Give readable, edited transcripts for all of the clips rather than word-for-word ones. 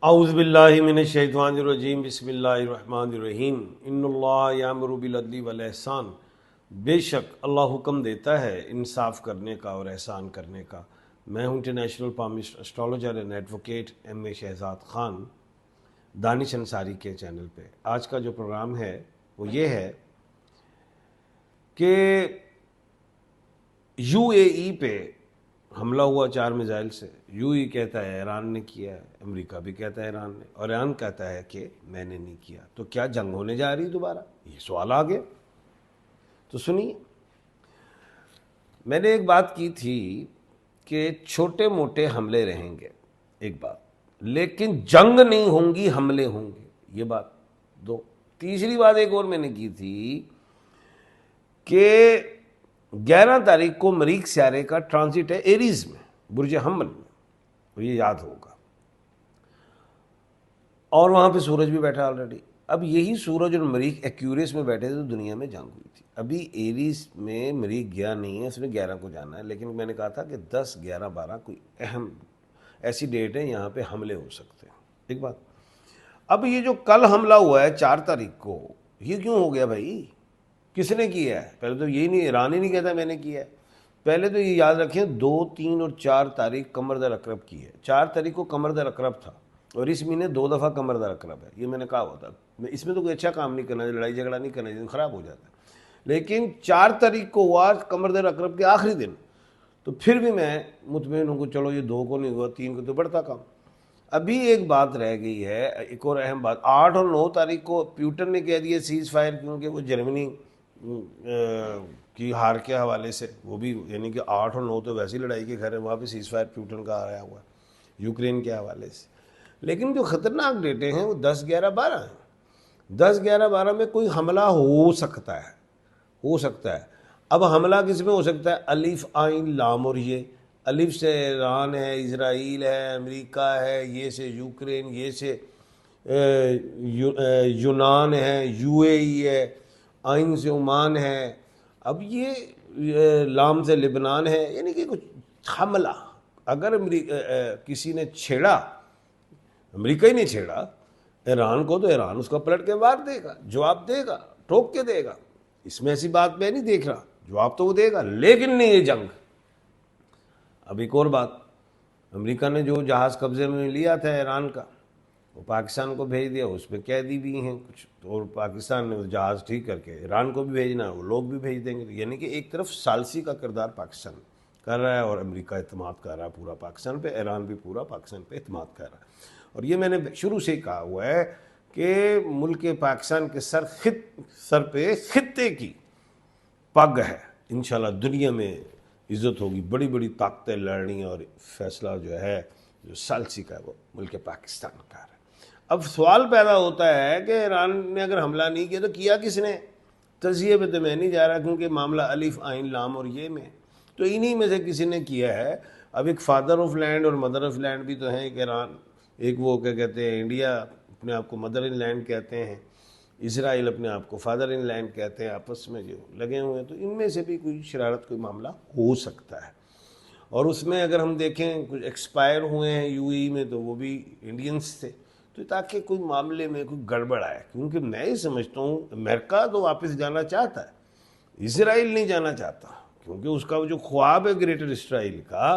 औज़ुबिल्लाहि मिनश्शैतानिर्रजीम बिस्मिल्लाहिर्रहमानिर्रहीम इन्नल्लाह यामुरु बिल अदली वल एहसान। बेशक अल्लाह हुक्म देता है इंसाफ करने का और एहसान करने का। मैं हूँ international palmist astrologer and advocate M A Shahzad Khan, Danish Ansari के चैनल पे। आज का जो प्रोग्राम है वो ये है कि यूएई पे हमला हुआ 4 मिसाइल से। यूएई कहता है ईरान ने किया है, अमेरिका भी कहता है ईरान ने, और ईरान कहता है कि मैंने नहीं किया। तो क्या जंग होने जा रही दोबारा? ये सवाल आ गया। तो सुनिए, मैंने एक बात की थी कि छोटे मोटे हमले रहेंगे, एक बात, लेकिन जंग नहीं होंगी, हमले होंगे, ये बात दो। तीसरी बात एक और मैंने की थी कि 11 तारीख को मरीख स्यारे का ट्रांजिट है एरीज में, बुर्ज हम्मल में, और ये याद होगा। और वहां पे सूरज भी बैठा ऑलरेडी। अब यही सूरज और मरीख एक्यूरियस में बैठे थे तो दुनिया में जंग हुई थी। अभी एरीज में मरीख गया नहीं है, उसने 11 को जाना है, लेकिन मैंने कहा था कि 10, 11, 12 कोई अहम ऐसी डेट है यहाँ पे हमले हो सकते हैं। एक बात। अब ये जो कल हमला हुआ है 4 तारीख को, ये क्यों हो गया भाई? किसने किया है? पहले तो यही नहीं, ईरान ही नहीं कहता मैंने किया है। पहले तो ये याद रखें, 2, 3 और 4 तारीख कमर दर अकरब की है। 4 तारीख को कमर दर अकरब था और इस महीने 2 दफ़ा कमर दर अकरब है। ये मैंने कहा हुआ था, इसमें तो कोई अच्छा काम नहीं करना, लड़ाई झगड़ा नहीं करना चाहिए, ख़राब हो जाता है। लेकिन 4 तारीख को हुआ कमर दर अकरब के आखिरी दिन, तो फिर भी मैं मुतमईन हूँ, चलो ये 2 को नहीं हुआ, 3 को तो बढ़ता काम। अभी एक बात रह गई है, एक और अहम बात। 8 और 9 तारीख को प्यूटन ने कह दिया सीज़ फायर, क्योंकि वो जर्मनी की हार के हवाले से, वो भी यानी कि 8 और 9 तो वैसी लड़ाई के घर है, वहाँ पे सीज़ फायर प्यूटन का आया हुआ है यूक्रेन के हवाले से। लेकिन जो ख़तरनाक डेटें हैं वो 10, 11, 12 हैं। 10, 11, 12 में कोई हमला हो सकता है, हो सकता है। अब हमला किस में हो सकता है? अलिफ, आइन, लाम, और ये अलिफ से ईरान है, इजराइल है, अमेरिका है, ये से यूक्रेन, ये से यूनान है, यूएई है, आइन से ओमान है, अब ये लाम से लिबनान है। यानी कि कुछ हमला अगर किसी ने छेड़ा, अमेरिका ही नहीं छेड़ा ईरान को, तो ईरान उसका पलट के मार देगा, जवाब देगा, ठोक के देगा। इसमें ऐसी बात मैं नहीं देख रहा, जवाब तो वो देगा, लेकिन नहीं ये जंग। अब एक और बात, अमेरिका ने जो जहाज़ कब्जे में लिया था ईरान का, वो पाकिस्तान को भेज दिया, उसमें कैदी भी हैं कुछ, और पाकिस्तान ने वो जहाज़ ठीक करके ईरान को भी भेजना है, वो लोग भी भेज देंगे। यानी कि एक तरफ सालसी का किरदार पाकिस्तान कर रहा है और अमेरिका इत्मीनाद कर रहा है पूरा पाकिस्तान पे, ईरान भी पूरा पाकिस्तान पे इत्मीनाद कर रहा है। और ये मैंने शुरू से कहा हुआ है कि मुल्क पाकिस्तान के सर पे खित्ते की पग है। इंशाल्लाह दुनिया में इज़्ज़त होगी, बड़ी बड़ी ताकतें लड़नी, और फैसला जो है जो सालसी का है वो मुल्क पाकिस्तान का है। अब सवाल पैदा होता है कि ईरान ने अगर हमला नहीं किया तो किया किसने? तजिए पे तो मैं नहीं जा रहा, क्योंकि मामला अलिफ, आइन, लाम और ये में, तो इन्हीं में से किसी ने किया है। अब एक फादर ऑफ लैंड और मदर ऑफ लैंड भी तो है, एक ईरान, एक वो क्या कहते हैं, इंडिया अपने आप को मदर इन लैंड कहते हैं, इसराइल अपने आप को फादर इन लैंड कहते हैं, आपस में जो लगे हुए हैं। तो इनमें से भी कोई शरारत, कोई मामला हो सकता है। और उसमें अगर हम देखें कुछ एक्सपायर हुए हैं यूएई में, तो वो भी इंडियंस थे। तो ताकि कोई मामले में कोई गड़बड़ आए, क्योंकि मैं ही समझता हूँ अमेरिका तो वापस जाना चाहता है, इसराइल नहीं जाना चाहता, क्योंकि उसका जो ख्वाब है ग्रेटर इसराइल का,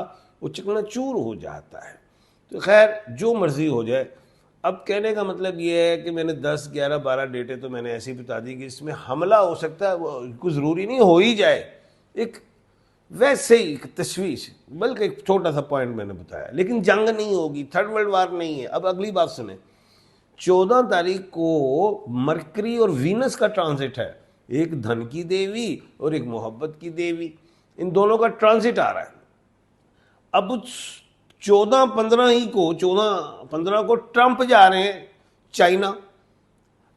वो चकनाचूर हो जाता है। तो खैर जो मर्जी हो जाए। अब कहने का मतलब ये है कि मैंने 10, 11, 12 डेटें तो मैंने ऐसी बता दी कि इसमें हमला हो सकता है, वो कुछ ज़रूरी नहीं हो ही जाए, एक वैसे ही एक तशवीश, बल्कि एक छोटा सा पॉइंट मैंने बताया, लेकिन जंग नहीं होगी, थर्ड वर्ल्ड वार नहीं है। अब अगली बात सुने, 14 तारीख को मरकरी और वीनस का ट्रांजिट है, एक धन की देवी और एक मोहब्बत की देवी, इन दोनों का ट्रांजिट आ रहा है। अब 14, 15 ही को, 14, 15 को ट्रंप जा रहे हैं चाइना।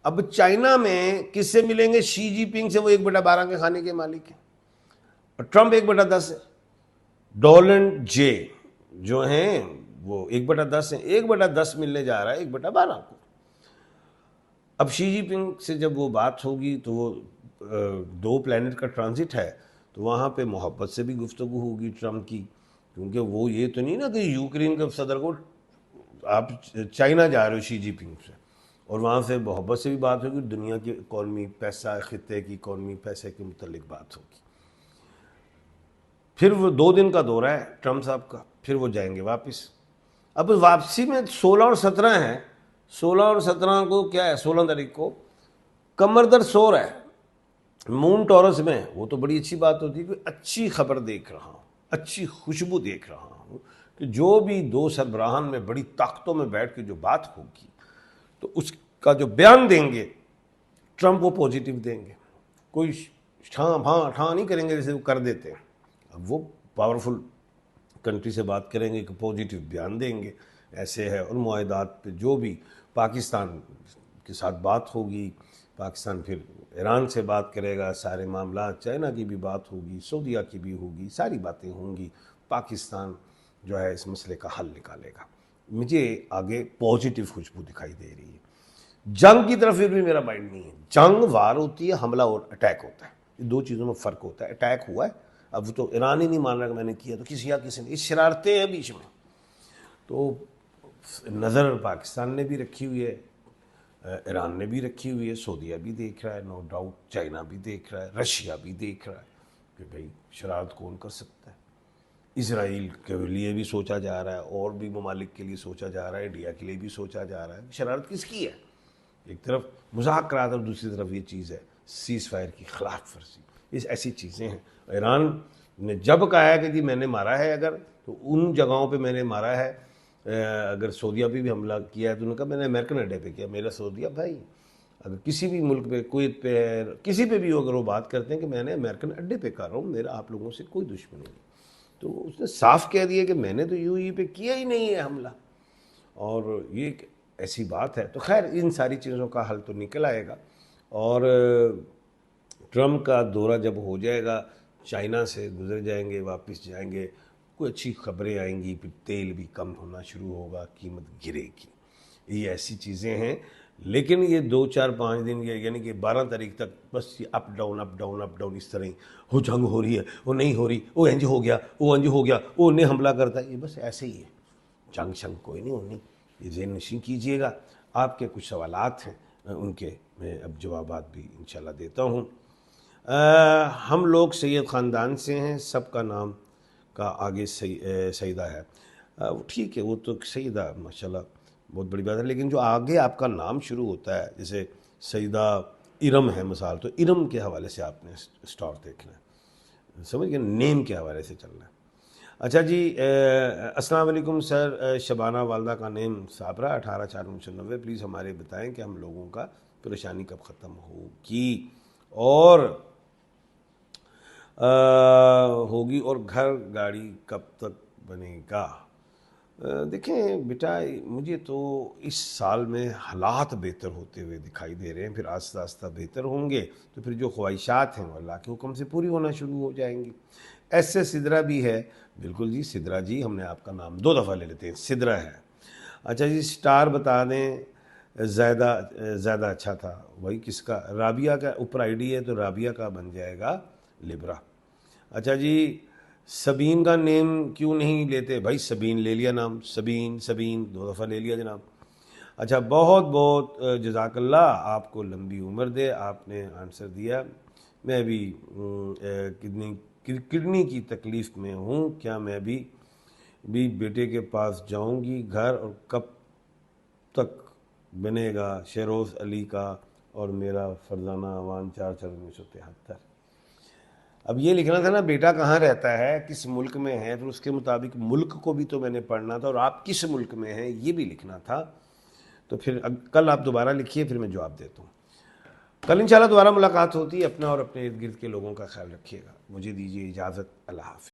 अब चाइना में किससे मिलेंगे? शी जिनपिंग से, वो 1/12 के खाने के मालिक हैं, और ट्रंप 1/10 है। डोनाल्ड जे जो हैं वो 1/10 है, 1/10 मिलने जा रहा है 1/12 को। अब शी जिनपिंग से जब वो बात होगी तो वो 2 प्लैनेट का ट्रांजिट है, तो वहाँ पे मोहब्बत से भी गुफ्तगू होगी ट्रंप की, क्योंकि वो ये तो नहीं ना कि यूक्रेन के सदर को आप चाइना जा रहे हो शी जिनपिंग से, और वहाँ से मोहब्बत से भी बात होगी, दुनिया की इकॉनमी, पैसा, खित्ते की इकॉनमी, पैसे के मुतल्लिक बात होगी। फिर वो 2 दिन का दौरा है ट्रम्प साहब का, फिर वो जाएंगे वापस। अब वापसी में 16 और 17 है, 16 और 17 को क्या है, 16 तारीख को कमर दर्द सो रहा है मून टॉरस में। वो तो बड़ी अच्छी बात होती है कि अच्छी खबर देख रहा हूँ, अच्छी खुशबू देख रहा हूँ कि जो भी दो सरबराहान में बड़ी ताकतों में बैठ के जो बात होगी तो उसका जो बयान देंगे ट्रम्प वो पॉजिटिव देंगे, कोई ठां भां ठां नहीं करेंगे जैसे वो कर देते हैं। अब वो पावरफुल कंट्री से बात करेंगे, एक पॉजिटिव बयान देंगे, ऐसे है। और मुआहदात पे जो भी पाकिस्तान के साथ बात होगी, पाकिस्तान फिर ईरान से बात करेगा, सारे मामला, चाइना की भी बात होगी, सऊदीया की भी होगी, सारी बातें होंगी। पाकिस्तान जो है इस मसले का हल निकालेगा। मुझे आगे पॉजिटिव खुशबू दिखाई दे रही है। जंग की तरफ फिर भी मेरा माइंड नहीं है। जंग वार होती है, हमला और अटैक होता है, ये दो चीज़ों में फ़र्क होता है। अटैक हुआ है, अब वो तो ईरान ही नहीं मान रहा कि मैंने किया, तो किसी या किसी ने, ये शरारतें हैं बीच में। तो नज़र पाकिस्तान ने भी रखी हुई है, ईरान ने भी रखी हुई है, सऊदीया भी देख रहा है, नो डाउट चाइना भी देख रहा है, रशिया भी देख रहा है कि भाई शरारत कौन कर सकता है। इसराइल के लिए भी सोचा जा रहा है, और भी ममालिक के लिए सोचा जा रहा है, इंडिया के लिए भी सोचा जा रहा है। शरारत किसकी है? एक तरफ मुज़ाकरात और दूसरी तरफ ये चीज़ है सीज़ फायर की खिलाफ वर्जी, इस ऐसी चीज़ें हैं। ईरान ने जब कहा है कि जी मैंने मारा है, अगर तो उन जगहों पे मैंने मारा है, अगर सऊदीया पे भी हमला किया है तो उन्होंने कहा मैंने अमेरिकन अड्डे पे किया। मेरा सऊदीया भाई अगर किसी भी मुल्क पे, कुवैत पे, किसी पे भी अगर वो बात करते हैं कि मैंने अमेरिकन अड्डे पे कर रहा हूँ, मेरा आप लोगों से कोई दुश्मनी नहीं, तो उसने साफ कह दिया कि मैंने तो यूएई पे किया ही नहीं है हमला। और ये एक ऐसी बात है। तो खैर इन सारी चीज़ों का हल तो निकल आएगा। और ट्रम्प का दौरा जब हो जाएगा, चाइना से गुजर जाएंगे, वापस जाएंगे, कोई अच्छी खबरें आएंगी, फिर तेल भी कम होना शुरू होगा, कीमत गिरेगी। ये ऐसी चीज़ें हैं। लेकिन ये 2 4 5 दिन यानी कि 12 तारीख तक बस ये up down up down up down इस तरह ही हो, जंग हो रही है, वो नहीं हो रही, वो इंज हो गया, वो इंज हो गया, वो उन्हें हमला करता है, ये बस ऐसे ही है। जंग शंग कोई नहीं होनी, ये ज़हन नशीं कीजिएगा। आपके कुछ सवालात हैं, उनके मैं अब जवाबात भी इंशाल्लाह देता हूँ। हम लोग सैयद ख़ानदान से हैं, सबका नाम का आगे सईदा है। ठीक है, वो तो सईदा माशाल्लाह बहुत बड़ी बात है, लेकिन जो आगे आपका नाम शुरू होता है, जैसे सईदा इरम है मिसाल, तो इरम के हवाले से आपने स्टार देखना है, समझ गए, नेम के हवाले से चलना है। अच्छा जी, अस्सलाम वालेकुम सर, शबाना वालदा का नेम साबरा 18/4/1990, प्लीज़ हमारे बताएं कि हम लोगों का परेशानी कब ख़त्म होगी और घर गाड़ी कब तक बनेगा। देखें बेटा, मुझे तो इस साल में हालात बेहतर होते हुए दिखाई दे रहे हैं, फिर आस्ता आस्ता बेहतर होंगे तो फिर जो ख्वाहिशात हैं वो अल्लाह के हुक्म से पूरी होना शुरू हो जाएंगी। ऐसे सिदरा भी है, बिल्कुल जी सिदरा जी, हमने आपका नाम 2 दफ़ा ले लेते हैं, सिदरा है। अच्छा जी, स्टार बता दें, ज़्यादा अच्छा था। वही किसका? राबिया का ऊपर आईडी है, तो राबिया का बन जाएगा लिब्रा। अच्छा जी, सबीन का नेम क्यों नहीं लेते? भाई सबीन ले लिया नाम, सबीन 2 दफ़ा ले लिया जनाब। अच्छा, बहुत बहुत जज़ाकल्लाह, आपको लंबी उम्र दे, आपने आंसर दिया। मैं भी किडनी की तकलीफ़ में हूँ, क्या मैं भी बेटे के पास जाऊँगी घर, और कब तक बनेगा? शेरोज़ अली का और मेरा फरजाना अवान 4/4/1973। अब ये लिखना था ना बेटा कहाँ रहता है, किस मुल्क में है, फिर उसके मुताबिक मुल्क को भी तो मैंने पढ़ना था, और आप किस मुल्क में हैं ये भी लिखना था। तो फिर कल आप दोबारा लिखिए, फिर मैं जवाब देता हूँ। कल इंशाल्लाह दोबारा मुलाकात होती है। अपना और अपने इर्द गिर्द के लोगों का ख्याल रखिएगा। मुझे दीजिए इजाज़त। अल्लाह हाफ़िज़।